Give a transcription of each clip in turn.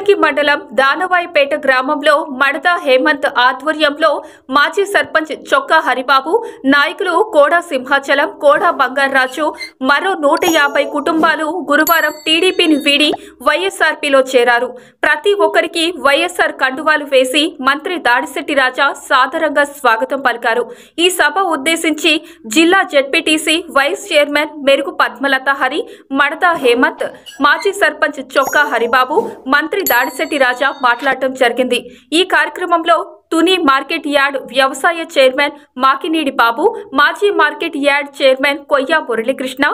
నంగనకి మండలం దానవాయిపేట గ్రామంలో మడత హేమంత్ ఆధ్వర్యంలో మాజీ సర్పంచ్ చొక్కా హరిబాబు, నాయకులు కోడా సింహాచలం, కోడా బంగారాజు మరో 150 కుటుంబాలు గురువారం టీడీపీని వీడి వైఎస్ఆర్పీలో చేరారు. ప్రతి ఒక్కరికి వైఎస్ఆర్ కండువాలు వేసి మంత్రి దాడిశెట్టి రాజా సాదరంగా స్వాగతం పలికారు. ఈ సభ ఉద్దేశించి జిల్లా జెడ్పీటీసీ వైస్ చైర్మన్ మెరుగు పద్మలత హరి, మడత హేమంత్, మాజీ సర్పంచ్ చొక్కా హరిబాబు, మంత్రి దాడిశెట్టి రాజా మాట్లాడటం జరిగింది. ఈ కార్యక్రమంలో తుని మార్కెట్ యార్డ్ వ్యవసాయ చైర్మన్ మాకినీడి బాబు, మాజీ మార్కెట్ యార్డ్ చైర్మన్ కొయ్య మురళీకృష్ణ,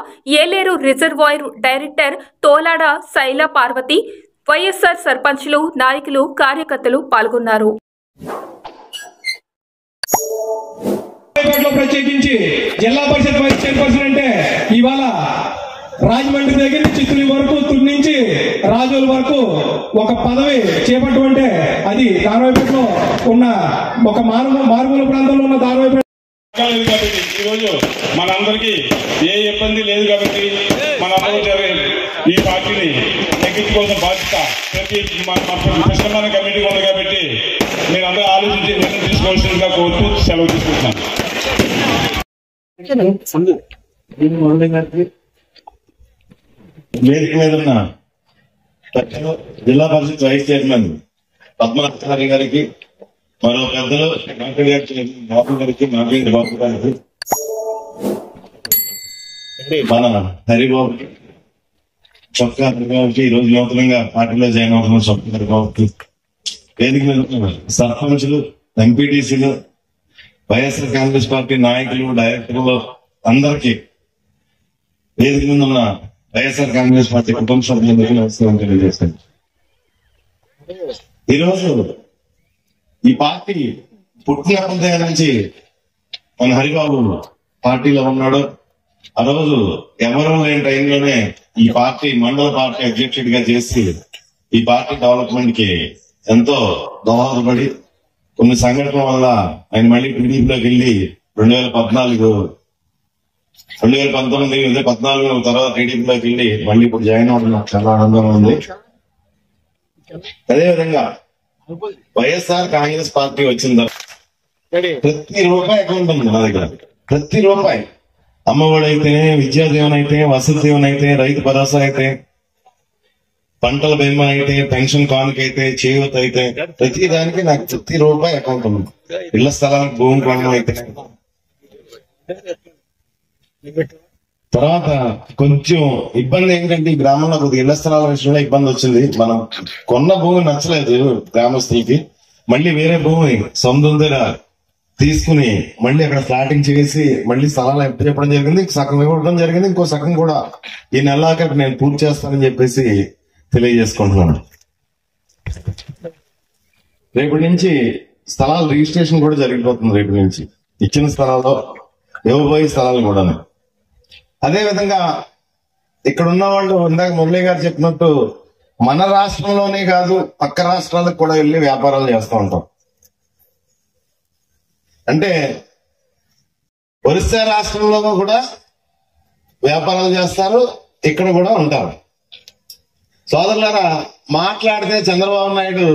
ఏలేరు రిజర్వాయర్ డైరెక్టర్ తోలాడ శైల పార్వతి, వైఎస్ఆర్ సర్పంచ్లు, నాయకులు, కార్యకర్తలు పాల్గొన్నారు. ప్రత్యేకించి జిల్లా పరిషత్ వైస్ చైర్పర్సన్ అంటే ఇవాళ రాజమండ్రి దగ్గర నుంచి తుని వరకు, తుని నుంచి రాజోల వరకు ఒక పదవి చేపట్టమంటే అది దానవాయిపేటలో ఉన్న ఒక మారుమూల ప్రాంతంలో ఉన్న దానవాయిపేట కాబట్టి ఈరోజు మనందరికీ ఏ ఇబ్బంది లేదు కాబట్టి మనందరూ ఈ పార్టీని తగ్గించుకోవాల్సిన బాధ్యత ప్రతి కృష్ణమాన కమిటీ ఉంది కాబట్టి మీరు అందరూ ఆలోచించి నిర్ణయం తీసుకోవాల్సిందిగా కోరుతూ సెలవు తీసుకుంటున్నాను. వేదిక మీద ఉన్న జిల్లా పరిషత్ వైస్ చైర్మన్ పద్మనాభ గారికి, మరో పెద్దలు బాబు గారికి, మాకేంటి బాబు గారికి, మన హరిబాబుకి, చొక్కా హరిబాబుకి, ఈ రోజు నూతనంగా పార్టీలో జాయిన్ అవుతున్న చొక్కా హరిబాబుకి, వేదిక మీద ఉన్న సర్పంచులు, ఎంపీటీసీలు, వైఎస్ఆర్ కాంగ్రెస్ పార్టీ నాయకులు, డైరెక్టర్లు అందరికీ, వేదిక మీద ఉన్న వైఎస్ఆర్ కాంగ్రెస్ పార్టీ కుటుంబ సభ్యులందరికీ నమస్కారం తెలియజేస్తాను. ఈరోజు ఈ పార్టీ పుట్టినప్పటి నుంచి మన హరిబాబు పార్టీలో ఉన్నాడు. ఆ రోజు ఎవరూ లేని టైంలోనే ఈ పార్టీ మండల పార్టీ అధ్యక్షుడిగా చేసి ఈ పార్టీ డెవలప్మెంట్ కి ఎంతో దోహదపడి కొన్ని సంఘటనల వల్ల ఆయన మళ్ళీ టీడీపీలోకి వెళ్ళి 2019 తర్వాత టీడీపీలోకి వెళ్ళి మళ్ళీ ఇప్పుడు జాయిన్ అవ్వడం నాకు చాలా ఆనందంగా ఉంది. అదేవిధంగా వైఎస్ఆర్ కాంగ్రెస్ పార్టీ వచ్చిన ప్రతి రూపాయి అకౌంట్ ఉంది నా దగ్గర. ప్రతి రూపాయి, అమ్మఒడి అయితే, విద్యా దీవెన అయితే, వసతి దీవెన అయితే, రైతు భరోసా అయితే, పంటల బీమా అయితే, పెన్షన్ కానుక అయితే, చేయూత అయితే, ప్రతి దానికి నాకు ప్రతి రూపాయి అకౌంట్ ఉంది. ఇళ్ల స్థలానికి భూమి కొనడం అయితే. తర్వాత కొంచెం ఇబ్బంది ఏంటంటే ఈ గ్రామంలో కొద్దిగా ఇళ్ల స్థలాల విషయంలో ఇబ్బంది వచ్చింది. మనం కొన్న భూమి నచ్చలేదు గ్రామస్తులకి, మళ్ళీ వేరే భూమి సొంతం దగ్గర తీసుకుని మళ్ళీ అక్కడ ఫ్లాటింగ్ చేసి మళ్ళీ స్థలాలు చెప్పడం జరిగింది. సగం ఇవ్వడం జరిగింది, ఇంకో సగం కూడా ఈ నెలాఖరు నేను పూర్తి చేస్తానని చెప్పేసి తెలియజేసుకుంటున్నాను. రేపటి నుంచి స్థలాల రిజిస్ట్రేషన్ కూడా జరిగిపోతుంది. రేపటి నుంచి ఇచ్చిన స్థలాల్లో ఇవ్వబోయే స్థలాలు కూడా. అదే విధంగా ఇక్కడ ఉన్న వాళ్ళు ఇందాక మురళి గారు చెప్పినట్టు మన రాష్ట్రంలోనే కాదు పక్క రాష్ట్రాలకు కూడా వెళ్ళి వ్యాపారాలు చేస్తూ ఉంటాం. అంటే ఒరిస్సా రాష్ట్రంలో కూడా వ్యాపారాలు చేస్తారు, ఇక్కడ కూడా ఉంటారు. సోదరులారా, మాట్లాడితే చంద్రబాబు నాయుడు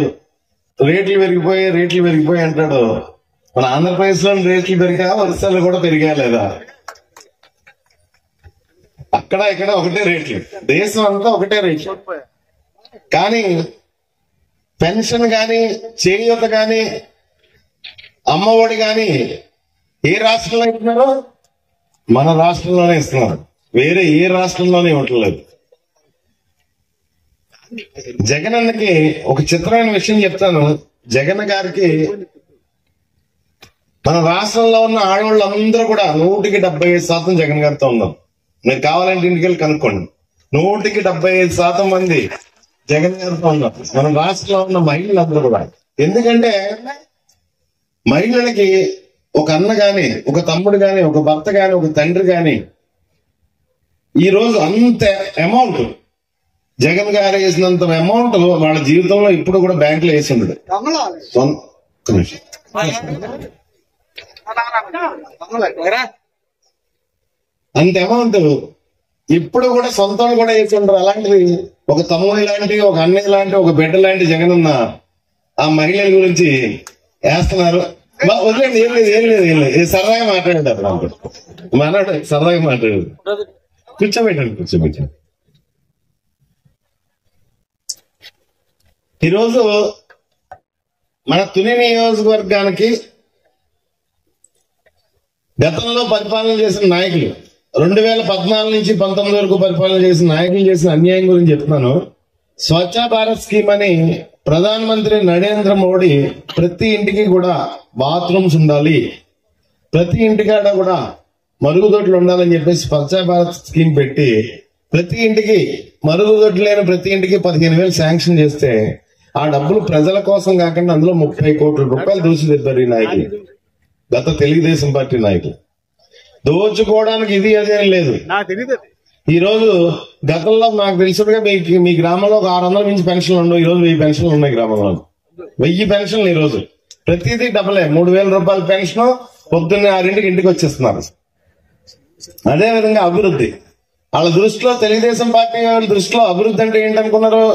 రేట్లు పెరిగిపోయి అంటాడు. మన ఆంధ్రప్రదేశ్ లో రేట్లు పెరిగా, ఒరిస్సాలో కూడా పెరిగా లేదా? అక్కడ ఇక్కడ ఒకటే రేట్లు, దేశం అంతా ఒకటే రేట్లు. కానీ పెన్షన్ గాని, చేయూత గాని, అమ్మఒడి గాని ఏ రాష్ట్రంలో ఇస్తున్నారో మన రాష్ట్రంలోనే ఇస్తున్నారు, వేరే ఏ రాష్ట్రంలోనే ఇవ్వట్లేదు. జగన్ అన్నకి ఒక చిత్రమైన విషయం చెప్తాను. జగన్ గారికి మన రాష్ట్రంలో ఉన్న ఆడవాళ్ళందరూ కూడా 100% జగన్ గారితో ఉన్నాం. మీకు కావాలంటే ఇంటికి వెళ్ళి కనుక్కోండి. 175% మంది జగన్ గారితో ఉన్నారు మన రాష్ట్రంలో ఉన్న మహిళలందరూ కూడా. ఎందుకంటే మహిళలకి ఒక అన్న గాని, ఒక తమ్ముడు గాని, ఒక భర్త గాని, ఒక తండ్రి గాని ఈ రోజు అంత అమౌంట్ జగన్ గారు వేసినంత అమౌంట్ వాళ్ళ జీవితంలో ఇప్పుడు కూడా బ్యాంకులో వేసి ఉండదు. అంత అమౌంట్ ఇప్పుడు కూడా సొంతం కూడా వేసి ఉండరు. అలాంటిది ఒక తమ్ముడు లాంటి, ఒక అన్నయ్య లాంటి, ఒక బిడ్డ లాంటి జగనన్న ఆ మహిళల గురించి వేస్తున్నారు. వదిలేండి, ఏం లేదు సరదాగా మాట్లాడారు. మనోడు సరదాగా మాట్లాడారు. కూర్చోబెట్టండి. ఈరోజు మన తుని నియోజకవర్గానికి గతంలో పరిపాలన చేసిన నాయకులు 2014 నుంచి 19 వరకు పరిపాలన చేసిన నాయకులు చేసిన అన్యాయం గురించి చెప్తున్నాను. స్వచ్ఛ భారత్ స్కీమ్ అని ప్రధానమంత్రి నరేంద్ర మోడీ ప్రతి ఇంటికి కూడా బాత్రూమ్స్ ఉండాలి, ప్రతి ఇంటికాడ కూడా మరుగుదొడ్లు ఉండాలని చెప్పేసి స్వచ్ఛ భారత్ స్కీమ్ పెట్టి ప్రతి ఇంటికి మరుగుదొడ్లు లేని ప్రతి ఇంటికి 15,000 శాంక్షన్ చేస్తే ఆ డబ్బులు ప్రజల కోసం కాకుండా అందులో 30 కోట్ల రూపాయలు దోచుకెళ్తారు ఈ నాయకులు, గత తెలుగుదేశం పార్టీ నాయకులు. దోచుకోవడానికి ఇది అదేం లేదు. ఈ రోజు గతంలో నాకు తెలిసినట్టుగా మీ గ్రామంలో ఒక 600 మించి పెన్షన్లు ఉండవు. ఈ రోజు 1000 పెన్షన్లు ఉన్నాయి గ్రామంలో. 1000 పెన్షన్లు ఈ రోజు. ప్రతిదీ డబ్బులే. 3,000 రూపాయల పెన్షన్ పొద్దున్నే 6 ఇంటికి వచ్చేస్తున్నారు. అదే విధంగా అభివృద్ధి వాళ్ళ దృష్టిలో, తెలుగుదేశం పార్టీ వాళ్ళ దృష్టిలో అభివృద్ధి అంటే ఏంటనుకున్నారు?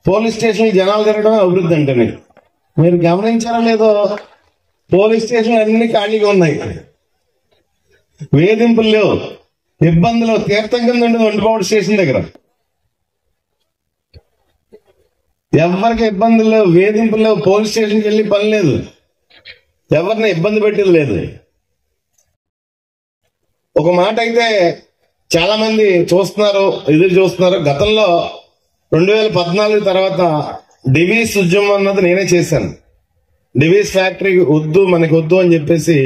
పోలీస్ స్టేషన్ జనాలు తిరగడమే అభివృద్ధి అంటే. మీరు గమనించారో లేదో, పోలీస్ స్టేషన్ అన్ని ఖాళీగా ఉన్నాయి, వేధింపులు లేవు, ఇబ్బందులు. తీర్థం కింద ఉండి వండుకోవడం స్టేషన్ దగ్గర ఎవరికి ఇబ్బందులు లేవు, వేధింపులు లేవు, పోలీస్ స్టేషన్కి వెళ్ళి పని లేదు, ఎవరిని ఇబ్బంది పెట్టేది లేదు. ఒక మాట అయితే చాలా మంది చూస్తున్నారు, ఎదురు చూస్తున్నారు. గతంలో 2014 తర్వాత డివీస్ ఉద్యమం అన్నది నేనే చేశాను. డివీస్ ఫ్యాక్టరీ వద్దు, మనకి వద్దు అని చెప్పేసి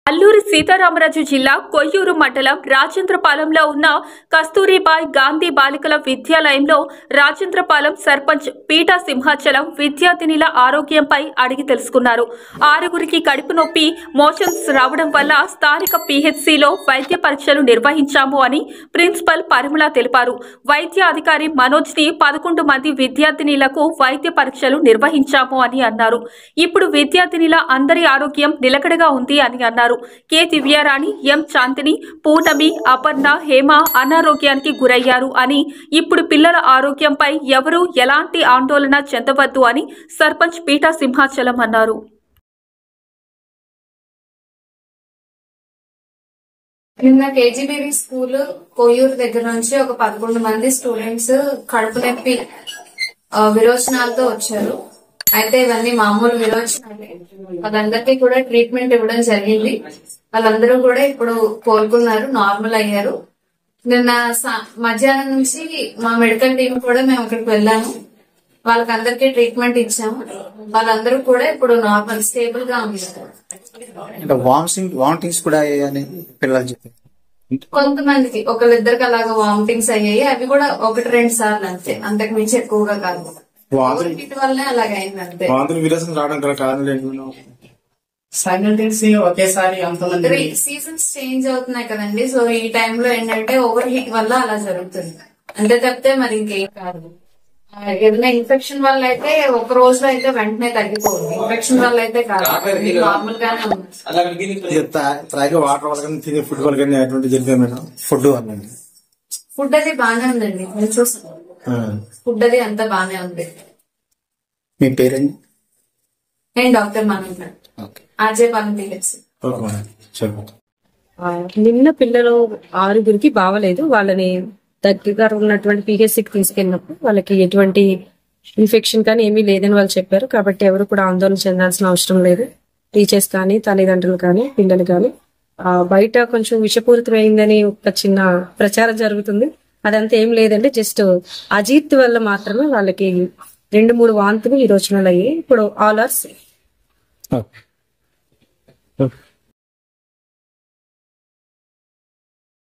అల్లూరి సీతారామరాజు జిల్లా కొయ్యూరు మండలం రాజేంద్రపాలెంలో ఉన్న కస్తూరిబాయ్ గాంధీ బాలికల విద్యాలయంలో రాజేంద్రపాలెం సర్పంచ్ పీటా సింహాచలం విద్యార్థినిల ఆరోగ్యంపై అడిగి తెలుసుకున్నారు. 6గురికి కడుపు నొప్పి, మోషన్స్ రావడం వల్ల స్థానిక పీహెచ్సీలో వైద్య పరీక్షలు నిర్వహించాము అని ప్రిన్సిపల్ పరిమళ తెలిపారు. వైద్య అధికారి మనోజ్ ని 11 మంది విద్యార్థినిలకు వైద్య పరీక్షలు నిర్వహించాము అని అన్నారు. ఇప్పుడు విద్యార్థినిల అందరి ఆరోగ్యం నిలకడగా ఉంది అని అన్నారు. కె దివ్యారాణి, ఎం చాంతిని, పూనమి, అపర్ణ, హేమ అనారోగ్యానికి గురయ్యారు అని, ఇప్పుడు పిల్లల ఆరోగ్యంపై ఎవరూ ఎలాంటి ఆందోళన చెందవద్దు అని సర్పంచ్ పీటా సింహాచలం అన్నారు. నిన్న కేజీబీవీ స్కూల్ కొయ్యూరు దగ్గర నుంచి ఒక 11 మంది స్టూడెంట్స్ కడుపు నొప్పి విరోచనాలతో వచ్చారు. అయితే ఇవన్నీ మామూలు విరోచనాలే. వాళ్ళందరికీ కూడా ట్రీట్మెంట్ ఇవ్వడం జరిగింది. వాళ్ళందరూ కూడా ఇప్పుడు కోలుకున్నారు, నార్మల్ అయ్యారు. నిన్న మధ్యాహ్నం నుంచి మా మెడికల్ టీం కూడా మేము అక్కడికి వెళ్ళాము. వాళ్ళకందరికీ ట్రీట్మెంట్ ఇచ్చాము. వాళ్ళందరూ కూడా ఇప్పుడు నార్మల్ స్టేబుల్ గా ఉన్నారు. వామిటింగ్స్ కూడా కొంతమందికి ఒకళ్ళిద్దరికి అలాగా వామిటింగ్స్ అయ్యాయి. అవి కూడా 1-2 సార్లు అంతే, అంతకు మించి ఎక్కువగా కాదు. వల్లే అలాగైందంతే. ఒకేసారి సీజన్స్ చేంజ్ అవుతున్నాయి కదండి. సో ఈ టైంలో ఏంటంటే ఓవర్ హీట్ వల్ల అలా జరుగుతుంది అంతే తప్పితే మరి ఇంకేం కాదు. ఏదైనా ఇన్ఫెక్షన్ వల్ల అయితే ఒక రోజులో అయితే వెంటనే తగ్గిపోదు. ఇన్ఫెక్షన్ వల్ల అయితే కాదు, నార్మల్ గానే ఉంది. ఫుడ్ అది బాగానే ఉందండి, నేను చూసాను. ఫుడ్ అది అంతా బాగానే ఉంది. మీ పేరెంట్? నేను డాక్టర్ మనోజ్, ఆర్జేపాలెం పిహెచ్సి. నిన్న పిల్లలు 6గురికి బాగలేదు. వాళ్ళని దగ్గరగా ఉన్నటువంటి పిహెచ్సికి తీసుకెళ్ళినప్పుడు వాళ్ళకి ఎటువంటి ఇన్ఫెక్షన్ కానీ ఏమీ లేదని వాళ్ళు చెప్పారు. కాబట్టి ఎవరు కూడా ఆందోళన చెందాల్సిన అవసరం లేదు. టీచర్స్ కానీ, తల్లిదండ్రులు కానీ, పిల్లలు కానీ. బయట కొంచెం విషపూరితమైందని ఒక చిన్న ప్రచారం జరుగుతుంది. అదంతా ఏం లేదండి, జస్ట్ అజీర్తి వల్ల మాత్రమే వాళ్ళకి 2-3 వాంతులు విరోచనాలు అయ్యాయి. ఇప్పుడు ఆల్ ఆర్ సేఫ్.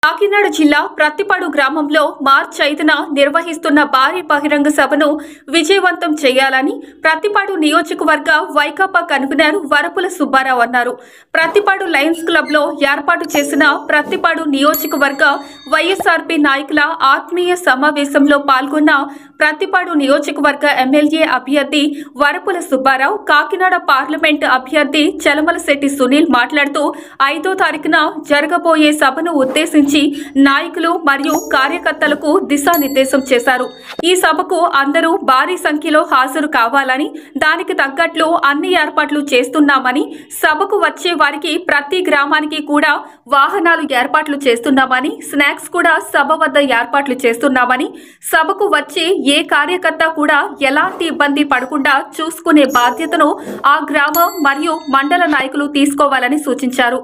కాకినాడ జిల్లా ప్రత్తిపాడు గ్రామంలో మార్చి 5న నిర్వహిస్తున్న భారీ బహిరంగ సభను విజయవంతం చేయాలని ప్రత్తిపాడు నియోజకవర్గ వైకాపా కన్వీనర్ వరపుల సుబ్బారావు అన్నారు. ప్రత్తిపాడు లయన్స్ క్లబ్ లో ఏర్పాటు చేసిన ప్రత్తిపాడు నియోజకవర్గ వైఎస్ఆర్పీ నాయకుల ఆత్మీయ సమావేశంలో పాల్గొన్న ప్రతిపాడు నియోజకవర్గ ఎమ్మెల్యే అభ్యర్థి వరపుల సుబ్బారావు, కాకినాడ పార్లమెంటు అభ్యర్థి చలమలశెట్టి సునీల్ మాట్లాడుతూ 5వ తారీఖున జరగబోయే సభను ఉద్దేశించి నాయకులు మరియు కార్యకర్తలకు దిశానిర్దేశం చేశారు. ఈ సభకు అందరూ భారీ సంఖ్యలో హాజరు కావాలని, దానికి తగ్గట్లు అన్ని ఏర్పాట్లు చేస్తున్నామని, సభకు వచ్చే వారికి ప్రతి గ్రామానికి కూడా వాహనాలు ఏర్పాట్లు చేస్తున్నామని, స్నాక్స్ కూడా సభ వద్ద ఏర్పాట్లు చేస్తున్నామని, సభకు వచ్చే ఏ కార్యకర్త కూడా ఎలాంటి ఇబ్బంది పడకుండా చూసుకునే బాధ్యతను ఆ గ్రామ మరియు మండల నాయకులు తీసుకోవాలని సూచించారు.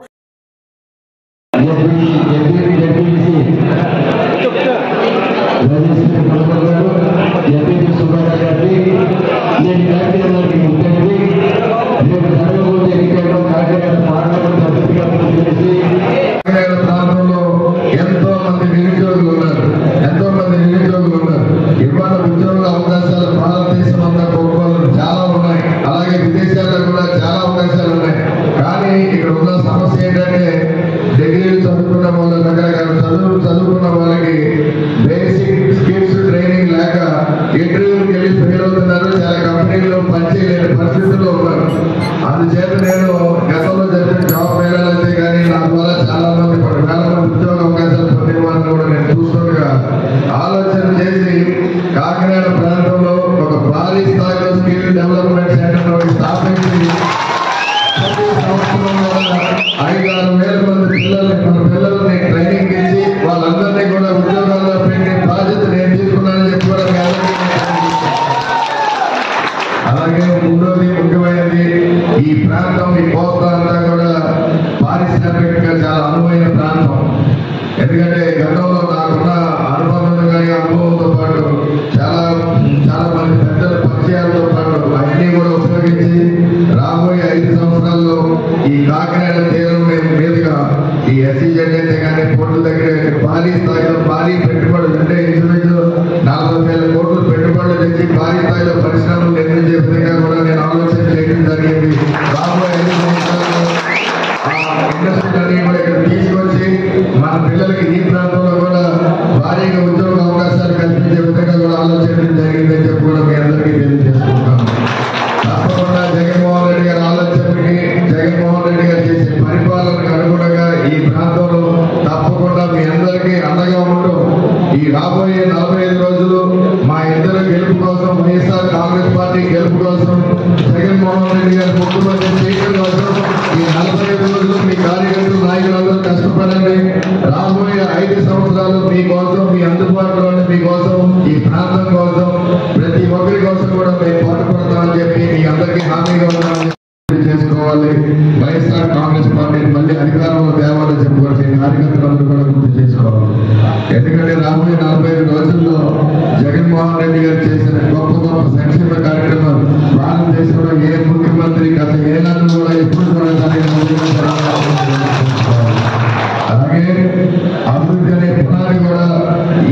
ఇవాళ ఉద్యోగుల అవకాశాలు భారతదేశం అంతా కోరుకోవాలి చాలా ఉన్నాయి, అలాగే విదేశాల్లో కూడా చాలా అవకాశాలు ఉన్నాయి. కానీ ఇక్కడ ఉన్న సమస్య ఏంటంటే డిగ్రీలు చదువుకున్న వాళ్ళు, రకరకాల చదువుకున్న వాళ్ళకి బేసిక్ స్కిల్స్ ట్రైనింగ్ లేక ఇంటర్వ్యూకి వెళ్ళి ఫెయిల్ అవుతున్నారు. చాలా కంపెనీల్లో పనిచేయలేని పరిస్థితుల్లో ఉన్నారు. అందుచేత నేను గతంలో జరిగిన జాబ్ మేళాలు అయితే కానీ నా ద్వారా చాలా మంది ఉద్యోగ అవకాశాలు పొందిన వాళ్ళని కూడా నేను చూస్తుండగా ఆలోచన చేసి కాకినాడ ప్రాంతంలో ఒక భారీ స్థాయిలో స్కిల్ డెవలప్మెంట్ సెంటర్ స్థాపించి ప్రతి సంవత్సరం 5-6 వేల మంది పిల్లల్ని ట్రైనింగ్ ఇచ్చి వాళ్ళందరినీ కూడా ఉద్యోగాల్లో పెట్టే బాధ్యత నేను తీసుకున్నానని చెప్పి కూడా అలాగే మూడోది ముఖ్యమైనది, ఈ ప్రాంతం ఈ కోస్తా అంతా కూడా పారిశ్రామికంగా చాలా అనువైన ప్రాంతం. ఎందుకంటే గతంలో నాకున్న అనుబంధం కానీ అనుభవంతో పాటు చాలా మంది పెద్దల పరిచయాలతో పాటు అన్ని కూడా ఉపయోగించి రాబోయే 5 సంవత్సరాల్లో ఈ కాకినాడ తీరం మీదుగా ఈ SEZ అయితే కానీ పోర్టు దగ్గర భారీ స్థాయిలో భారీ పెట్టుబడులు అంటే ఇంచుమించు 40,000 కోట్లు పెట్టుబడులు తెచ్చి భారీ స్థాయిలో పరిశ్రమలు నిర్మించే విధంగా కూడా నేను ఆలోచన చేయడం జరిగింది. రాబోయే 5 సంవత్సరాల్లో ఆ ఇండస్ట్రీలన్నీ కూడా ఇక్కడ తీసుకొచ్చి మన పిల్లలకి ఈ ప్రాంతంలో కూడా భారీగా ఉద్యోగ అవకాశాలు కల్పించే విధంగా కూడా ఆలోచించడం జరిగిందని చెప్పి కూడా మీ అందరికీ తెలియజేసుకుంటాను. తప్పకుండా జగన్మోహన్ రెడ్డి గారి ఆలోచనకి, జగన్మోహన్ రెడ్డి గారు చేసే పరిపాలనకు అనుగుణంగా ఈ ప్రాంతంలో తప్పకుండా మీ అందరికీ అండగా ఉంటూ ఈ రాబోయే 45 రోజులు మా ఇద్దరు గెలుపు కోసం, వైఎస్ఆర్ కాంగ్రెస్ పార్టీ గెలుపు కోసం, జగన్మోహన్ రెడ్డి గారి ముఖ్యమంత్రి చేయడం కోసం ఈ 45 రోజులు మీ కార్యకర్తలు, నాయకులందరూ కష్టపడండి. రాబోయే 5 సంవత్సరాలు మీకోసం, మీ అందుబాటులోని మీకోసం, ఈ ప్రాంతం కోసం, ప్రతి ఒక్కరి కోసం కూడా మేము పాటుపడతామని చెప్పి మీ అందరికీ హామీగా ఉన్నామని చేసుకోవాలి. వైఎస్ఆర్ కాంగ్రెస్ పార్టీని మళ్ళీ అధికారంలో తేవాలని చెప్పుకోవాలి. కార్యకర్తలందరూ కూడా గుర్తు చేసుకోవాలి. ఎందుకంటే రాబోయే 45 రోజుల్లో జగన్మోహన్ రెడ్డి గారు చేసిన గొప్ప సంక్షేమ కార్యక్రమాలు భారతదేశంలో ఏ ముఖ్యమంత్రి గత ఏళ్ళను కూడా ఎప్పుడు కూడా అలాగే అభివృద్ధి అనే పునాది కూడా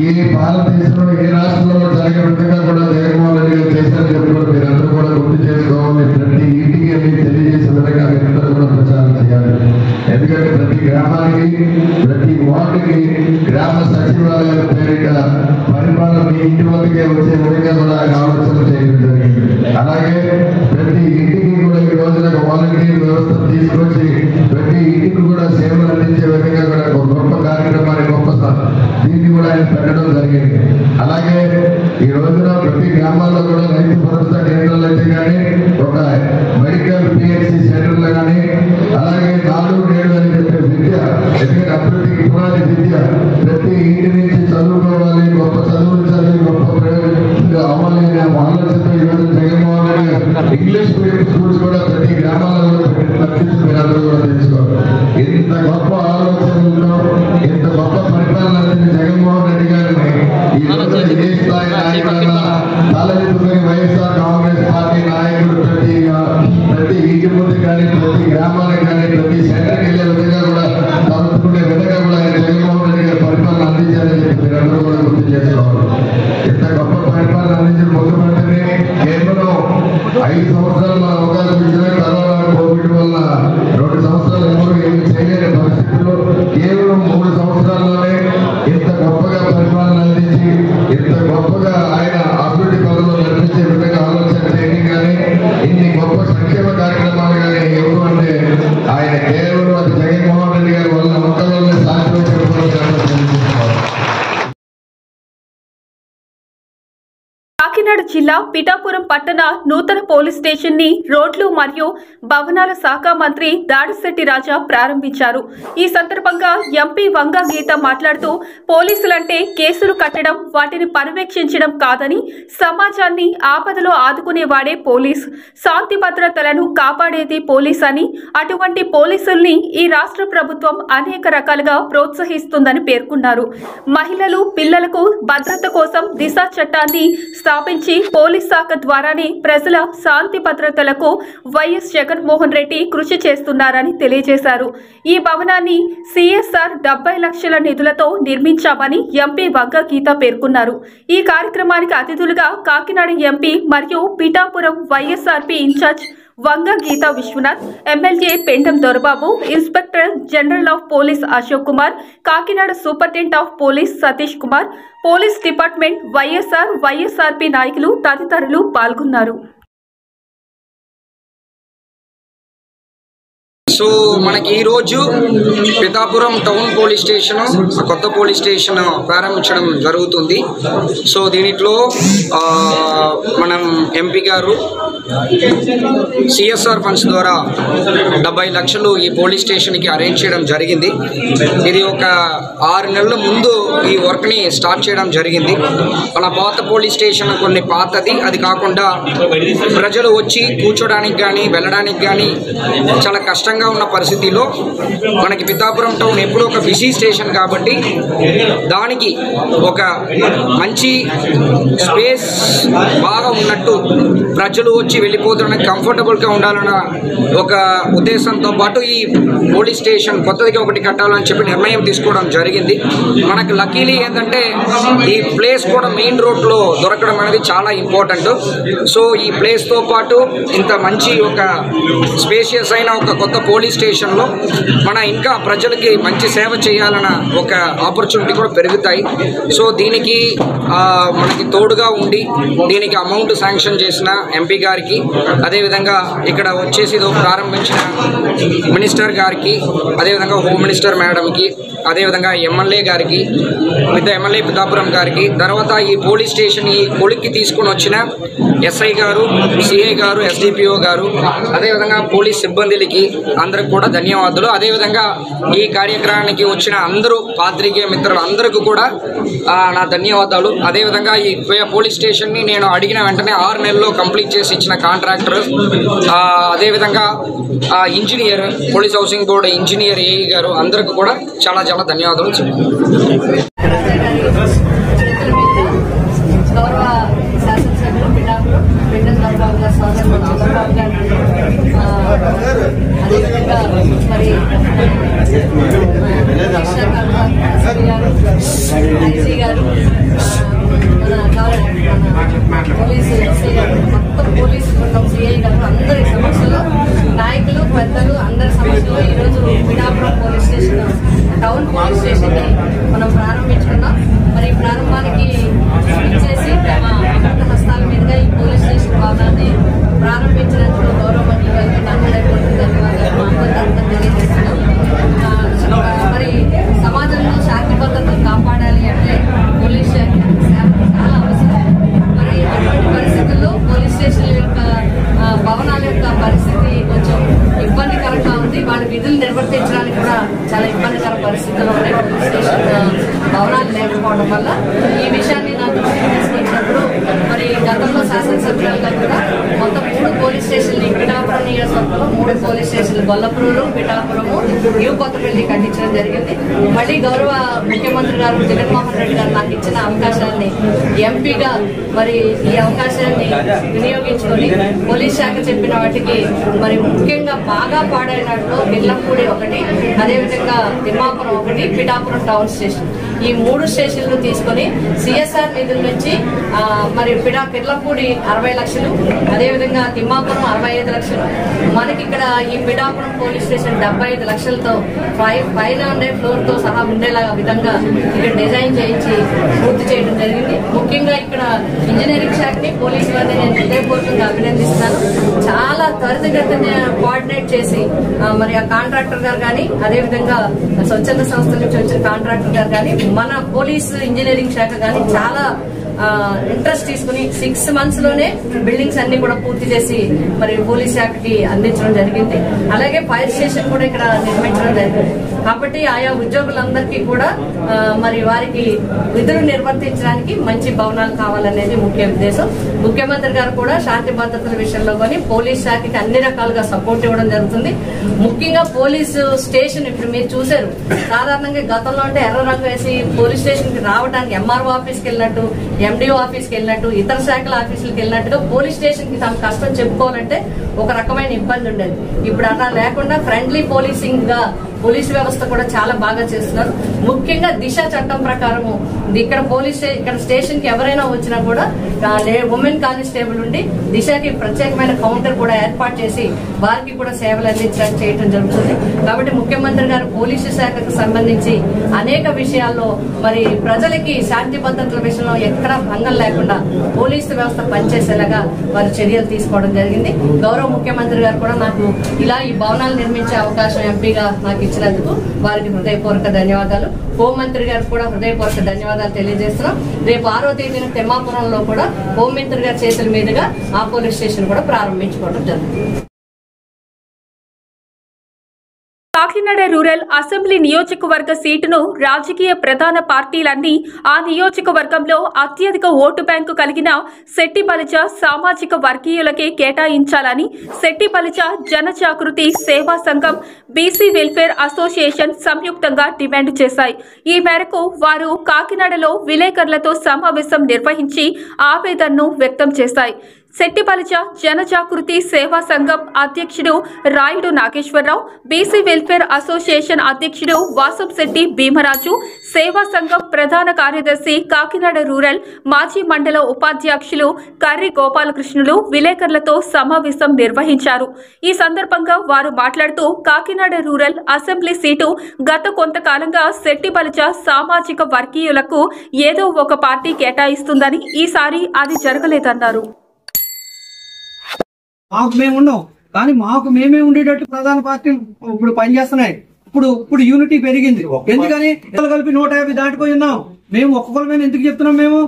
ఈ భారతదేశంలో ఏ రాష్ట్రంలో జరిగే విధంగా కూడా జగన్మోహన్ రెడ్డి గారు చేశారని చెప్పి కూడా మీరందరూ కూడా గుర్తు చేసుకోవాలి. ప్రతి ఇంటికి తెలియజేసే విధంగా మీరందరూ కూడా ప్రచారం చేయాలి. ఎందుకంటే ప్రతి గ్రామానికి, ప్రతి వార్డుకి గ్రామ సచివాలయాల పేరిట పరిపాలన మీ ఇంటి వద్దకే వచ్చే విధంగా కూడా ఆలోచన చేయడం జరిగింది. అలాగే ప్రతి ఇంటికి కూడా ఈ రోజున వాలంటీర్ వ్యవస్థ తీసుకొచ్చి ప్రతి ఇంటికి కూడా సేవలు అందించే విధంగా కూడా ఒక గొప్ప కార్యక్రమాన్ని, గొప్ప దీన్ని కూడా ఆయన పెట్టడం జరిగింది. అలాగే ఈ రోజున ప్రతి గ్రామాల్లో కూడా రైతు భరోసా కేంద్రాలు అయితే కానీ, ఒక మెడికల్ PHC సెంటర్లు కానీ, అలాగే 4-7 అని చెప్పే విద్య, ఎందుకంటే అభివృద్ధికి పునాది విద్య, ప్రతి ఇంటి నుంచి చదువుకోవాలి, గొప్ప చదువులు చదివి గొప్ప ప్రయోజనంగా అవ్వాలి అనే ఆలోచనతో ఈరోజు జగన్మోహన్ రెడ్డి గారు ఇంగ్లీష్ మీడియం స్కూల్స్ కూడా ప్రతి గ్రామాల్లో కూడా లక్షించి మీరందరూ కూడా తెలుసుకోవాలి. ఇంత గొప్ప ఆలోచనలతో, ఇంత గొప్ప పరిపాలన జగన్మోహన్ రెడ్డి గారిని ఈ రోజు ఏ స్థాయి నాయకులైనా తలెత్తుకుని వైఎస్ఆర్ కాంగ్రెస్ పార్టీ నాయకులు ప్రతి ఇంటి ముందు కానీ, ప్రతి గ్రామానికి కానీ, ప్రతి సెంటర్కి వెళ్ళే విధంగా కూడా తలెత్తుకునే విధంగా కూడా జగన్మోహన్ రెడ్డి గారి పరిపాలన అందించాలని చెప్పి మీరందరూ కూడా గుర్తు చేసుకోవాలి. ఇంత గొప్ప పరిపాలన అందించిన ముఖ్యమంత్రిని కేవలం 5 సంవత్సరాల అవకాశం ఇచ్చిన కరోనా కోవిడ్ వల్ల 2 సంవత్సరాలు ఎవరు ఏమి చేయలేని పరిస్థితుల్లో కేవలం 3 సంవత్సరాల్లోనే ఇంత గొప్పగా పరిపాలన అందించి, ఇంత గొప్పగా ఆయన జిల్లా పిఠాపురం పట్టణ నూతన పోలీస్ స్టేషన్ ని రోడ్లు మరియు భవనాల శాఖ మంత్రి దాడిశెట్టి రాజా ప్రారంభించారు. ఈ సందర్భంగా ఎంపీ వంగ గీత మాట్లాడుతూ పోలీసులంటే కేసులు కట్టడం, వాటిని పర్యవేక్షించడం కాదని, సమాజాన్ని ఆపదలో ఆదుకునేవాడే పోలీస్, శాంతి భద్రతలను కాపాడేది పోలీస్ అని, అటువంటి పోలీసుల్ని ఈ రాష్ట్ర ప్రభుత్వం అనేక రకాలుగా ప్రోత్సహిస్తుందని పేర్కొన్నారు. మహిళలు, పిల్లలకు భద్రత కోసం దిశ చట్టాన్ని స్థాపించి పోలీస్ శాఖ ద్వారానే ప్రజల శాంతి భద్రతలకు వైఎస్ జగన్మోహన్ రెడ్డి కృషి చేస్తున్నారని తెలియజేశారు. ఈ భవనాన్ని సిఎస్ఆర్ 70 లక్షల నిధులతో నిర్మించామని ఎంపీ వంగ గీత పేర్కొన్నారు. ఈ కార్యక్రమానికి అతిథులుగా కాకినాడ ఎంపీ మరియు Pithapuram YSRP incharge Vanga Geetha Viswanath, MLA Pentam Dorababu, inspector general of police Ashok Kumar, Kakinada superintendent of police Satish Kumar, police department, YSRP నాయకులు తదితరులు పాల్గొన్నారు. సో మనకి ఈ రోజు పిఠాపురం టౌన్ పోలీస్ స్టేషన్, కొత్త పోలీస్ స్టేషన్ ప్రారంభించడం జరుగుతుంది. సో దీనిలో మనం ఎంపీ గారు సిఎస్ఆర్ ఫండ్స్ ద్వారా 70 లక్షలు ఈ పోలీస్ స్టేషన్కి అరేంజ్ చేయడం జరిగింది. ఇది ఒక 6 నెలల ముందు ఈ వర్క్ని స్టార్ట్ చేయడం జరిగింది. మన పాత పోలీస్ స్టేషన్ కొన్ని పాతది, అది కాకుండా ప్రజలు వచ్చి కూర్చోడానికి కానీ వెళ్ళడానికి కానీ చాలా కష్టంగా ఉన్న పరిస్థితిలో మనకి పిఠాపురం టౌన్ ఎప్పుడు ఒక బిజీ స్టేషన్ కాబట్టి దానికి ఒక మంచి స్పేస్ బాగా ఉన్నట్టు ప్రజలు వచ్చి వెళ్ళిపోతున్న కంఫర్టబుల్గా ఉండాలన్న ఒక ఉద్దేశంతో పాటు ఈ పోలీస్ స్టేషన్ కొత్తదిగా ఒకటి కట్టాలని చెప్పి నిర్ణయం తీసుకోవడం జరిగింది. మనకు లక్కీలీ ఏంటంటే ఈ ప్లేస్ కూడా మెయిన్ రోడ్లో దొరకడం అనేది చాలా ఇంపార్టెంట్. సో ఈ ప్లేస్తో పాటు ఇంత మంచి ఒక స్పేషియస్ అయిన ఒక కొత్త పోలీస్ స్టేషన్లో మన ఇంకా ప్రజలకి మంచి సేవ చేయాలన్న ఒక ఆపర్చునిటీ కూడా పెరుగుతాయి. సో దీనికి మనకి తోడుగా ఉండి దీనికి అమౌంట్ శాంక్షన్ చేసిన ఎంపీ గారికి, అదేవిధంగా ఇక్కడ వచ్చేసి ప్రారంభించిన మినిస్టర్ గారికి, అదేవిధంగా హోమ్ మినిస్టర్ మేడంకి, అదేవిధంగా ఎమ్మెల్యే గారికి, ఎమ్మెల్యే పిఠాపురం గారికి, తర్వాత ఈ పోలీస్ స్టేషన్ ఈ కొలిక్కి తీసుకుని వచ్చిన ఎస్ఐ గారు, సిఐ గారు, ఎస్డిపిఓ గారు, అదేవిధంగా పోలీస్ సిబ్బందికి అందరికి కూడా ధన్యవాదాలు. అదేవిధంగా ఈ కార్యక్రమానికి వచ్చిన అందరూ పాత్రికేయ మిత్రులు అందరికీ కూడా నా ధన్యవాదాలు. అదేవిధంగా ఈ పోలీస్ స్టేషన్ని నేను అడిగిన వెంటనే 6 నెలల్లో కంప్లీట్ చేసి ఇచ్చిన కాంట్రాక్టర్, అదేవిధంగా engineer, police housing board engineer, AE గారు అందరికీ కూడా చాలా చాలా ధన్యవాదాలు చెప్తున్నాను. గౌరవ శాసనసభ్యులు పిఠాపురం పెంటం దొరబాబు గారు, సోదరుడు చంద్రబాబు గారు, అదేవిధంగా మరి ఐజీ గారు, పోలీసు ఎస్ఐ గారు, మొత్తం పోలీసు బృందం, సిఐ గారు, అందరి సమస్యలు, నాయకులు, పెద్దలు అందరి సమస్యలు ఈరోజు Pithapuram police station, town police station ని మనం ప్రారంభించుకున్నాం. మరి ఈ ప్రారంభానికి ఇచ్చేసి అమృత హస్తాల మీదుగా ఈ పోలీస్ స్టేషన్ భవనాన్ని ప్రారంభించినందుకు గౌరవ మంత్రి గారికి ధన్యవాదాలు తెలియజేస్తున్నాం. మరి సమాజంలో శాంతి భద్రతలు కాపాడాలి అంటే పోలీస్ శాఖ చాలా అవసరం. మరి అటువంటి పరిస్థితుల్లో పోలీస్ స్టేషన్ యొక్క భవనాల యొక్క పరిస్థితి కొంచెం ఇబ్బందికరంగా ఉంది. వాళ్ళ విధులు నిర్వర్తించడానికి కూడా చాలా ఇబ్బందికర పరిస్థితుల్లో ఉన్నాయి. పోలీస్ స్టేషన్ భవనాలు లేకపోవడం వల్ల ఈ విషయాన్ని నాకు తీసుకొచ్చినప్పుడు మరి గతంలో శాసనసభ్యులుగా కూడా మొత్తం 3 పోలీస్ స్టేషన్లు పిఠాపురం నియోజకవర్గంలో 3 పోలీస్ స్టేషన్లు గొల్లపూరు, పిఠాపురము, న్యూ కొత్తపల్లి కట్టించడం జరిగింది. మళ్ళీ గౌరవ ముఖ్యమంత్రి గారు జగన్మోహన్ రెడ్డి గారు నాకు ఇచ్చిన అవకాశాన్ని ఎంపీగా మరి ఈ అవకాశాన్ని వినియోగించుకొని పోలీస్ శాఖ చెప్పిన వాటికి మరి ముఖ్యంగా బాగా పాడైనట్లు కిర్లంపూడి ఒకటి, అదేవిధంగా తిమ్మాపురం ఒకటి, పిఠాపురం టౌన్ స్టేషన్, ఈ 3 స్టేషన్లు తీసుకొని సిఎస్ఆర్ నిధుల నుంచి మరి కిర్లంపూడి 60 లక్షలు, అదేవిధంగా తిమ్మాపురం 65 లక్షలు, మనకి ఇక్కడ ఈ పిఠాపురం పోలీస్ స్టేషన్ 75 లక్షలతో పైన ఉండే ఫ్లోర్ తో సహా ఉండేలా విధంగా ఇక్కడ డిజైన్ చేయించి పూర్తి చేయడం జరిగింది. ముఖ్యంగా ఇక్కడ ఇంజనీరింగ్ శాఖని, పోలీసు వారిని నేను హృదయపూర్వకంగా అభినందిస్తున్నాను. చాలా త్వరితగతిన కోఆర్డినేట్ చేసి మరి ఆ కాంట్రాక్టర్ గారు కానీ, అదేవిధంగా స్వచ్ఛంద సంస్థల నుంచి వచ్చిన కాంట్రాక్టర్ గారు కానీ, మన పోలీసు ఇంజనీరింగ్ శాఖ కానీ చాలా ఇంట్రెస్ట్ తీసుకుని 6 months లోనే బిల్డింగ్స్ అన్ని కూడా పూర్తి చేసి మరి పోలీస్ శాఖకి అందించడం జరిగింది. అలాగే ఫైర్ స్టేషన్ కూడా ఇక్కడ నిర్మించడం జరిగింది. కాబట్టి ఆయా ఉద్యోగులందరికీ కూడా మరి వారికి విధులు నిర్వర్తించడానికి మంచి భవనాలు కావాలనేది ముఖ్య ఉద్దేశం. ముఖ్యమంత్రి గారు కూడా శాంతి భద్రతల విషయంలో కానీ పోలీస్ శాఖకి అన్ని రకాలుగా సపోర్ట్ ఇవ్వడం జరుగుతుంది. ముఖ్యంగా పోలీసు స్టేషన్ ఇప్పుడు మీరు చూశారు, సాధారణంగా గతంలో అంటే ఎర్ర రంగు వేసి పోలీస్ స్టేషన్ కి రావడానికి ఎంఆర్ఓ ఆఫీస్కి వెళ్ళినట్టు, ఎండిఓ ఆఫీస్కి వెళ్ళినట్టు, ఇతర శాఖల ఆఫీసులకు వెళ్ళినట్టుగా పోలీస్ స్టేషన్ కి తమ కష్టం చెప్పుకోవాలంటే ఒక రకమైన ఇబ్బంది ఉండేది. ఇప్పుడు అలా లేకుండా ఫ్రెండ్లీ పోలీసింగ్ గా పోలీస్ వ్యవస్థ కూడా చాలా బాగా చేస్తున్నారు. ముఖ్యంగా దిశ చట్టం ప్రకారము ఇక్కడ స్టేషన్ కి ఎవరైనా వచ్చినా కూడా ఉమెన్ కానిస్టేబుల్ ఉండి దిశకి ప్రత్యేకమైన కౌంటర్ కూడా ఏర్పాటు చేసి వారికి కూడా సేవలు అందించడానికి చేయడం జరుగుతుంది. కాబట్టి ముఖ్యమంత్రి గారు పోలీసు శాఖకు సంబంధించి అనేక విషయాల్లో మరి ప్రజలకి శాంతి భద్రతల విషయంలో ఎక్కడా భంగం లేకుండా పోలీసు వ్యవస్థ పనిచేసేలాగా వారు చర్యలు తీసుకోవడం జరిగింది. గౌరవ ముఖ్యమంత్రి గారు కూడా నాకు ఇలా ఈ భవనాలు నిర్మించే అవకాశం ఎంపీగా నాకు ఇచ్చినందుకు వారికి హృదయపూర్వక ధన్యవాదాలు. హోంమంత్రి గారికి కూడా హృదయపూర్వక ధన్యవాదాలు తెలియజేస్తున్నాం. రేపు 6వ తేదీన తిమ్మాపురంలో కూడా హోంమంత్రి గారి చేతుల మీదుగా ఆ పోలీస్ స్టేషన్ కూడా ప్రారంభించుకోవడం జరుగుతుంది. కాకినాడ రూరల్ అసెంబ్లీ నియోజకవర్గ సీటును రాజకీయ ప్రధాన పార్టీలన్నీ ఆ నియోజకవర్గంలో అత్యధిక ఓటు బ్యాంకు కలిగిన శెట్టి బలిజ సామాజిక వర్గీయులకే కేటాయించాలని శెట్టి బలిజ జనజాగృతి సేవా సంఘం, బీసీ వెల్ఫేర్ అసోసియేషన్ సంయుక్తంగా డిమాండ్ చేశాయి. ఈ మేరకు వారు కాకినాడలో విలేకరులతో సమావేశం నిర్వహించి ఆవేదనను వ్యక్తం చేశాయి. శెట్టి బలిజ జనజాగృతి సేవా సంఘం అధ్యక్షుడు Rayudu Nageswara Rao, BC welfare association అధ్యక్షుడు వాసంశెట్టి భీమరాజు, సేవా సంఘం ప్రధాన కార్యదర్శి కాకినాడ రూరల్ మాజీ మండల ఉపాధ్యక్షులు కర్రి గోపాలకృష్ణులు విలేకరులతో సమావేశం నిర్వహించారు. ఈ సందర్భంగా వారు మాట్లాడుతూ కాకినాడ రూరల్ అసెంబ్లీ సీటు గత కొంతకాలంగా శెట్టి బలిజ సామాజిక వర్గీయులకు ఏదో ఒక పార్టీ కేటాయిస్తుందని, ఈసారి అది జరగలేదన్నారు. మాకు మేము ఉన్నాం, కానీ మాకు మేమే ఉండేటట్టు ప్రధాన పార్టీలు ఇప్పుడు పనిచేస్తున్నాయి. ఇప్పుడు యూనిటీ పెరిగింది. ఎందుకని కలిపి 150 దాటిపోయి ఉన్నాం. మేము ఒక్క కులమైన ఎందుకు చెప్తున్నాం? మేము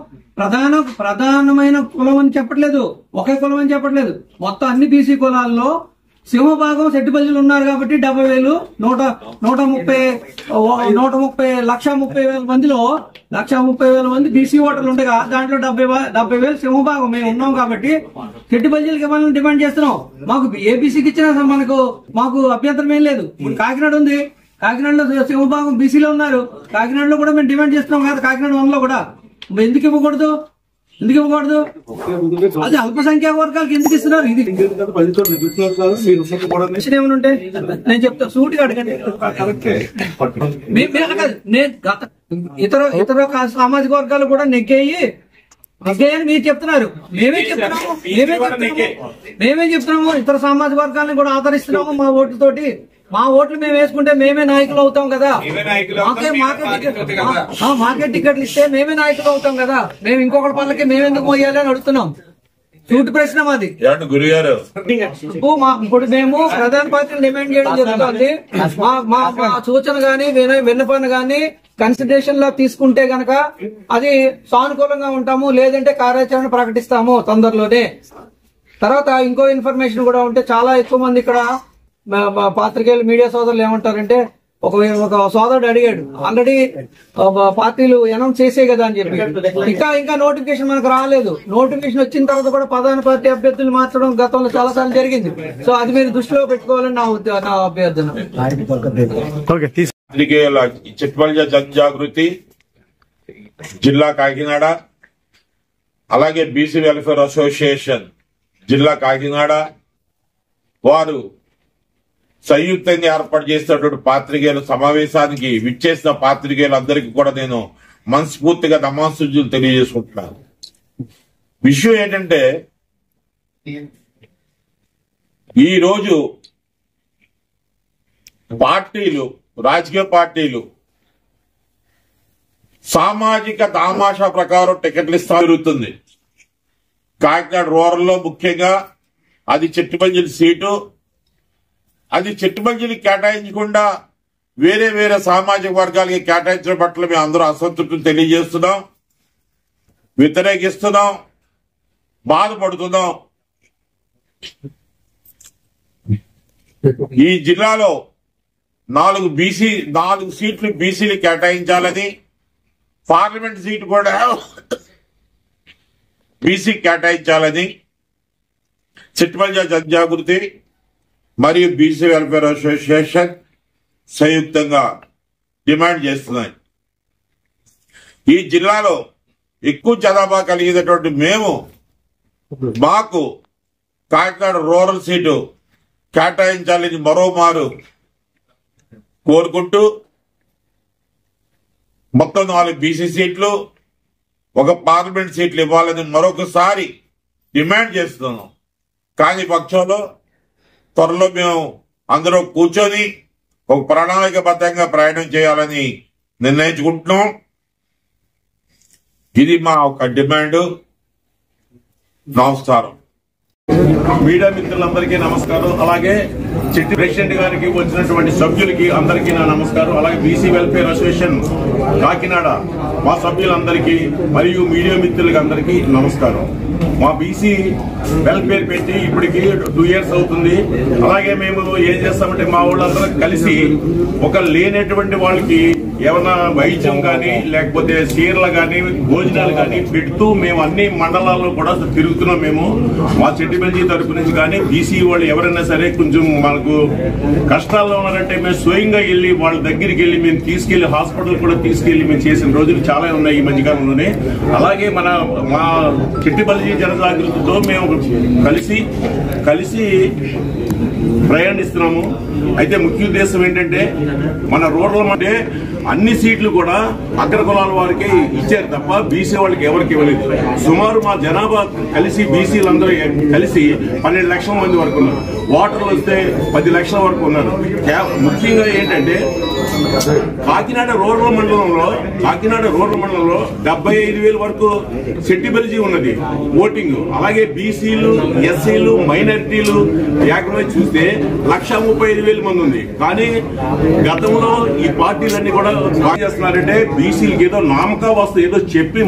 ప్రధానమైన కులం అని చెప్పట్లేదు, ఒకే కులం అని చెప్పట్లేదు. మొత్తం అన్ని బీసీ కులాల్లో సింహభాగం శెట్టి బలిజలు ఉన్నారు కాబట్టి 70,000 130,000 మందిలో 130,000 మంది బీసీ ఓటర్లు ఉండగా దాంట్లో 70,000 సింహభాగం మేము ఉన్నాం కాబట్టి శెట్టి బలిజలకు ఇవ్వాలని డిమాండ్ చేస్తున్నాం. మాకు ఏబీసీకి ఇచ్చినా మాకు అభ్యంతరం ఏం లేదు. ఇప్పుడు కాకినాడ ఉంది, కాకినాడలో సింహభాగం బీసీలో ఉన్నారు. కాకినాడలో కూడా మేము డిమాండ్ చేస్తున్నాం కదా, కాకినాడ 1లో కూడా ఎందుకు ఇవ్వకూడదు? అది అల్పసంఖ్యాక వర్గాలకు ఎందుకు ఇస్తున్నారు? ఇది ఏమైనా ఉంటే నేను చెప్తా, సూటిగా అడగండి. ఇతర సామాజిక వర్గాలు కూడా నెగ్గాయని మీరు చెప్తున్నారు. మేమే చెప్తున్నాము ఇతర సామాజిక వర్గాలను కూడా ఆదరిస్తున్నాము. మా ఓట్లతోటి మా ఓట్లు మేము వేసుకుంటే మేమే నాయకులు అవుతాం కదా. మాకే టికెట్లు ఇస్తే మేమే నాయకులు అవుతాం కదా. మేము ఇంకొకటి పనులకి మేమెందుకు మోయాలి అని అడుగుతున్నాం. సూటి ప్రశ్న మాది. ఇప్పుడు మేము ప్రధాన పార్టీలు డిమాండ్ చేయడం జరుగుతుంది. మా సూచన గాని విన్నపన గాని కన్సిడరేషన్ లో తీసుకుంటే గనక అది సానుకూలంగా ఉంటాము, లేదంటే కార్యాచరణ ప్రకటిస్తాము తొందరలోనే. తర్వాత ఇంకో ఇన్ఫర్మేషన్ కూడా ఉంటే, చాలా ఎక్కువ మంది ఇక్కడ పాత్రికేయులు మీడియా సోదరులు ఏమంటారంటే, ఒక సోదరుడు అడిగాడు, ఆల్రెడీ పార్టీలు అనౌన్స్ చేసే కదా అని చెప్పి, ఇంకా నోటిఫికేషన్ మనకు రాలేదు. నోటిఫికేషన్ వచ్చిన తర్వాత కూడా ప్రధాన పార్టీ అభ్యర్థులు మార్చడం గతంలో చాలా సార్లు జరిగింది. సో అది మీరు దృష్టిలో పెట్టుకోవాలని నా అభ్యర్థన. శెట్టి బలిజ జనజాగృతి జిల్లా కాకినాడ, అలాగే బీసీ వెల్ఫేర్ అసోసియేషన్ జిల్లా కాకినాడ వారు సంయుక్తంగా ఏర్పాటు చేసినటువంటి పాత్రికేయుల సమావేశానికి విచ్చేసిన పాత్రికేయులందరికీ కూడా నేను మనస్ఫూర్తిగా నమస్సులు తెలియజేసుకుంటున్నాను. విషయం ఏంటంటే, ఈరోజు రాజకీయ పార్టీలు సామాజిక దామాషా ప్రకారం టికెట్లు ఇస్తా జరుగుతుంది. కాకినాడ రూరల్లో ముఖ్యంగా అది శెట్టి బలిజల సీటు. అది శెట్టి బలిజలకు కేటాయించకుండా వేరే సామాజిక వర్గాలకి కేటాయించడం పట్ల మేము అందరూ అసంతృప్తిని తెలియజేస్తున్నాం. వ్యతిరేకిస్తున్నాం, బాధపడుతున్నాం. ఈ జిల్లాలో 4 సీట్లు బీసీలు కేటాయించాలని, పార్లమెంట్ సీటు కూడా బీసీ కేటాయించాలని చిట్మల్జా జనజాగృతి మరియు బీసీ వెల్ఫేర్ అసోసియేషన్ సంయుక్తంగా డిమాండ్ చేస్తున్నాయి. ఈ జిల్లాలో ఎక్కువ జనాభా కలిగినటువంటి మాకు కాకినాడ రూరల్ సీటు కేటాయించాలని మరోమారు కోరుకుంటూ మొత్తం 4 బీసీ సీట్లు, 1 పార్లమెంట్ సీట్లు ఇవ్వాలని మరొకసారి డిమాండ్ చేస్తున్నాం. కాని పక్షంలో త్వరలో మేము అందరూ కూర్చొని ఒక ప్రణాళికబద్ధంగా ప్రయాణం చేయాలని నిర్ణయించుకుంటున్నాం. ఇది మా ఒక డిమాండ్. నమస్కారం. మీడియా మిత్రులందరికీ నమస్కారం. అలాగే చిట్టి ప్రెసిడెంట్ గారికి వచ్చినటువంటి సభ్యులకి అందరికీ నా నమస్కారం. అలాగే బీసీ వెల్ఫేర్ అసోసియేషన్ కాకినాడ మా సభ్యులందరికీ మరియు మీడియా మిత్రులకి అందరికీ నమస్కారం. మా బీసీ వెల్ఫేర్ పెట్టి ఇప్పటికి 2 years అవుతుంది. అలాగే మేము ఏం చేస్తామంటే మా వాళ్ళందరం కలిసి ఒక లేనటువంటి వాళ్ళకి ఏమైనా వైద్యం కానీ లేకపోతే చీరలు కానీ భోజనాలు కానీ పెడుతూ మేము అన్ని మండలాల్లో కూడా తిరుగుతున్నాం. మేము మా చెట్టిబెల్జీ తరపు నుంచి కానీ బీసీ వాళ్ళు ఎవరైనా సరే కొంచెం మనకు కష్టాల్లో ఉన్నారంటే మేము స్వయంగా వెళ్ళి వాళ్ళ దగ్గరికి వెళ్ళి మేము తీసుకెళ్లి హాస్పిటల్ కూడా తీసుకెళ్లి మేము చేసిన రోజులు చాలా ఉన్నాయి ఈ మధ్యకాలంలోనే. అలాగే మా చెట్టిబెల్జీ జనజాగృతితో మేము కలిసి ప్రయాణిస్తున్నాము. అయితే ముఖ్య ఉద్దేశం ఏంటంటే మన రూరల్ అంటే అన్ని సీట్లు కూడా అగ్ర కులాల వారికి ఇచ్చారు తప్ప బీసీ వాళ్ళకి ఎవరికి ఇవ్వలేదు. సుమారు మా జనాభా కలిసి బీసీలందరూ కలిసి 12 లక్షల మంది వరకు ఉన్నారు. ఓటర్లు వస్తే 10 లక్షల వరకు ఉన్నారు. ముఖ్యంగా ఏంటంటే కాకినాడ రూరల్ మండలంలో 75,000 వరకు సెట్టిబెల్జీ ఉన్నది ఓటింగ్. అలాగే బీసీలు, ఎస్సీలు, మైనారిటీలు ఏకమై చూస్తే 135,000 మంది ఉంది. కానీ గతంలో ఈ పార్టీలన్నీ కూడా చేస్తున్నారంటే బీసీలకి ఏదో నామకా వస్తు ఏదో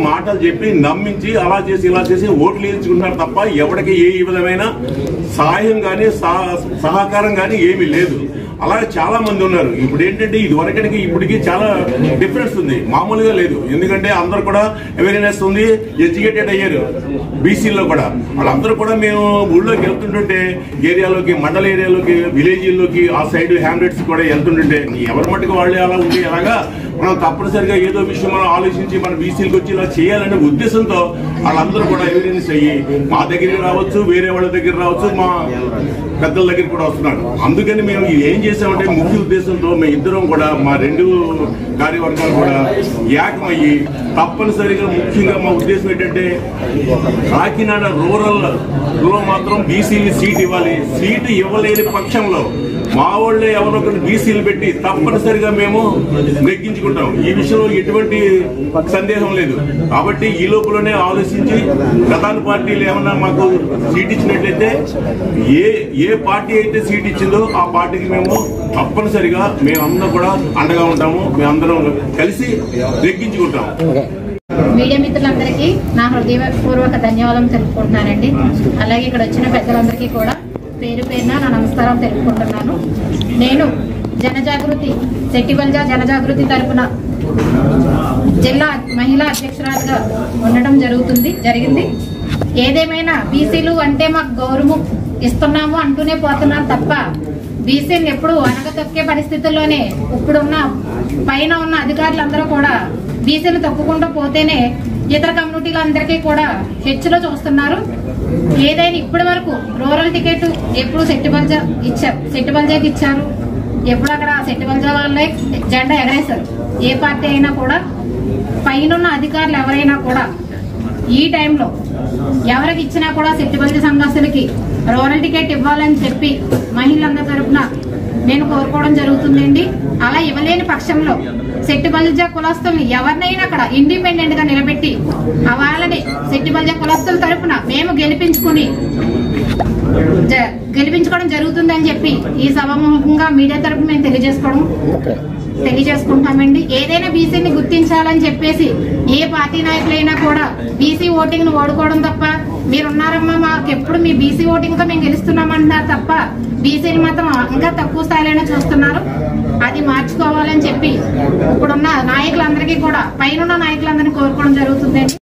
మాటలు చెప్పి నమ్మించి అలా చేసి ఇలా చేసి ఓట్లు వేయించుకుంటారు తప్ప ఎవరికి ఏ విధమైన సహాయం కానీ సహకారం కానీ ఏమీ లేదు. అలాగే చాలా మంది ఉన్నారు. ఇప్పుడు ఏంటంటే ఇది వరకటికి ఇప్పటికి చాలా డిఫరెన్స్ ఉంది, మామూలుగా లేదు. ఎందుకంటే అందరూ కూడా అవేర్నెస్ ఉంది, ఎడ్యుకేటెడ్ అయ్యారు బీసీల్లో కూడా. వాళ్ళందరూ కూడా మేము ఊళ్ళోకి వెళ్తుంటుంటే ఏరియాలోకి, మండల ఏరియాలోకి, విలేజ్లోకి, ఆ సైడ్ హ్యామ్లెట్స్ కూడా వెళ్తుంటుంటే ఎవరి మట్టుకు వాళ్ళు అలా ఉంటే అలాగా మనం తప్పనిసరిగా ఏదో విషయం మనం ఆలోచించి మన బీసీలకు వచ్చి ఇలా చేయాలనే ఉద్దేశంతో వాళ్ళందరూ కూడా అవేర్నెస్ అయ్యి మా దగ్గరికి రావచ్చు, వేరే వాళ్ళ దగ్గర రావచ్చు, మా పెద్దల దగ్గర కూడా వస్తున్నాడు. అందుకని మేము ఏం చేసామంటే ముఖ్య ఉద్దేశంతో మేము ఇద్దరం కూడా మా 2 కార్యవర్గాలు కూడా ఏకమయ్యి తప్పనిసరిగా ముఖ్యంగా మా ఉద్దేశం ఏంటంటే కాకినాడ రూరల్ లో మాత్రం బీసీలు సీట్ ఇవ్వాలి. సీటు ఇవ్వలేని పక్షంలో మా వాళ్ళే ఎవరొకరు బీసీలు పెట్టి తప్పనిసరిగా మేము నెగ్గించుకుంటాం. ఈ విషయంలో ఎటువంటి సందేహం లేదు. కాబట్టి ఈ లోపలనే ఆలోచించి ప్రధాన పార్టీలు ఏమన్నా మాకు సీట్ ఇచ్చినట్లయితే ఏ పార్టీ అయితే సీట్ ఇచ్చిందో ఆ పార్టీకి మేము తప్పనిసరిగా మేమందరం కూడా అండగా ఉంటాము. మేమందరం కలిసి నెగ్గించుకుంటాం. మీడియా మిత్రులందరికీ నా హృదయపూర్వక ధన్యవాదాలు తెలుపుకుంటున్నానండి. అలాగే ఇక్కడ వచ్చిన పెద్దలందరికీ కూడా పేరు పేరున నా నమస్కారం తెలుపుకుంటున్నాను. నేను సెట్టిబెల్జీ జనజాగృతి తరపున జిల్లా మహిళా అధ్యక్షురాలుగా ఉండటం జరిగింది. ఏదేమైనా బీసీలు అంటే మాకు గౌరవం ఇస్తున్నాము అంటూనే పోతున్నారు తప్ప బీసీని ఎప్పుడు అనగతొక్కే పరిస్థితుల్లోనే ఇప్పుడున్న పైన ఉన్న అధికారులందరూ కూడా బీసీలు తొక్కుకుంటూ పోతేనే ఇతర కమ్యూనిటీలందరికీ కూడా హెచ్చులో చూస్తున్నారు. ఏదైనా ఇప్పటి వరకు రూరల్ టికెట్ ఎప్పుడు సెట్టిబెల్జీకి ఇచ్చారు, ఎప్పుడు అక్కడ సెట్టిబెల్జీ వాళ్ళే జెండా ఎగరేశారు. ఏ పార్టీ అయినా కూడా పైన అధికారులు ఎవరైనా కూడా ఈ టైంలో ఎవరికి ఇచ్చినా కూడా సెట్టిబెల్జీ సంఘస్థులకి రూరల్ టికెట్ ఇవ్వాలని చెప్పి మహిళలందరి తరఫున నేను కోరుకోవడం జరుగుతుందండి. అలా ఇవ్వలేని పక్షంలో సెట్టిబెల్జీ కులస్తుల్ని ఎవరినైనా అక్కడ ఇండిపెండెంట్ గా నిలబెట్టి వాళ్ళని సెట్టిబెల్జీ కులస్తుల తరఫున మేము గెలిపించుకోవడం జరుగుతుందని చెప్పి ఈ సభాముఖంగా మీడియా తరఫున మేము తెలియజేసుకోవడం తెలియజేసుకుంటామండి. ఏదైనా బీసీని గుర్తించాలని చెప్పేసి ఏ పార్టీ నాయకులైనా కూడా బీసీ ఓటింగ్ ను ఓడుకోవడం తప్ప, మీరున్నారమ్మా మాకు ఎప్పుడు మీ బీసీ ఓటింగ్ తో మేము గెలుస్తున్నామంటున్నారు తప్ప బీసీలు మాత్రం ఇంకా తక్కువ స్థాయిలోనే చూస్తున్నారు. అది మార్చుకోవాలని చెప్పి ఇప్పుడున్న నాయకులందరికీ కూడా, పైన నాయకులందరినీ కోరుకోవడం జరుగుతుందండి.